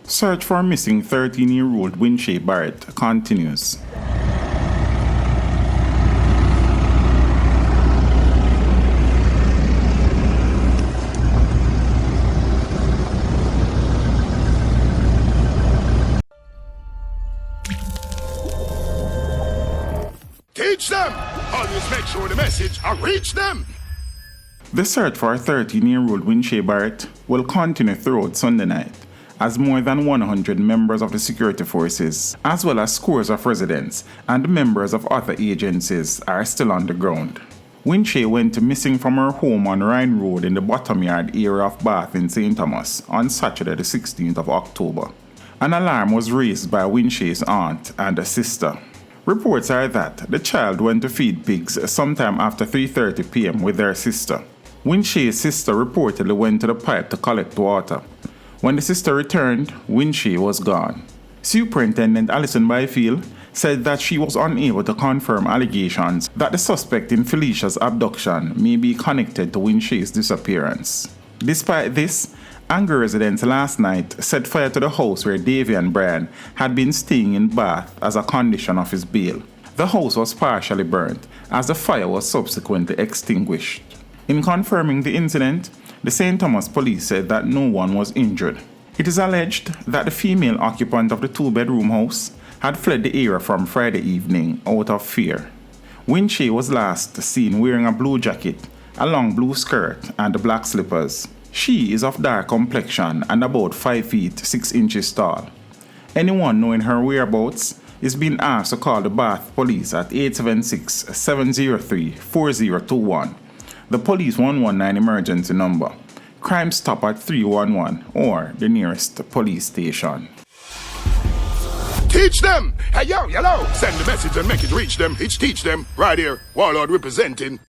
Search for missing 13-year-old Winshae Barrett continues. Teach them! Always make sure the message reach them! The search for 13-year-old Winshae Barrett will continue throughout Sunday night, as more than 100 members of the security forces, as well as scores of residents and members of other agencies, are still on the ground. Winshae went missing from her home on Rhine Road in the Bottom Yard area of Bath in St. Thomas on Saturday the 16th of October. An alarm was raised by Winshae's aunt and a sister. Reports are that the child went to feed pigs sometime after 3:30 p.m. with her sister. Winshae's sister reportedly went to the pipe to collect water. When the sister returned, Winshae was gone. Superintendent Alison Byfield said that she was unable to confirm allegations that the suspect in Felicia's abduction may be connected to Winshae's disappearance. Despite this, angry residents last night set fire to the house where Davian Bryan had been staying in Bath as a condition of his bail. The house was partially burnt, as the fire was subsequently extinguished. In confirming the incident, the St. Thomas police said that no one was injured. It is alleged that the female occupant of the two-bedroom house had fled the area from Friday evening out of fear. Winshae was last seen wearing a blue jacket, a long blue skirt, and black slippers. She is of dark complexion and about 5 feet 6 inches tall. Anyone knowing her whereabouts is being asked to call the Bath police at 876-703-4021, the police 119 emergency number, Crime Stop at 311, or the nearest police station. Teach them! Hey yo, hello! Send the message and make it reach them. It's teach them. Right here, Warlord representing.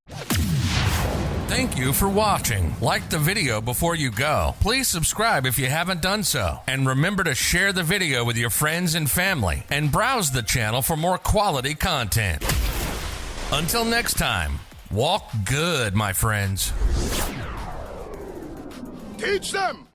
Thank you for watching. Like the video before you go. Please subscribe if you haven't done so. And remember to share the video with your friends and family. And browse the channel for more quality content. Until next time, walk good, my friends. Teach them!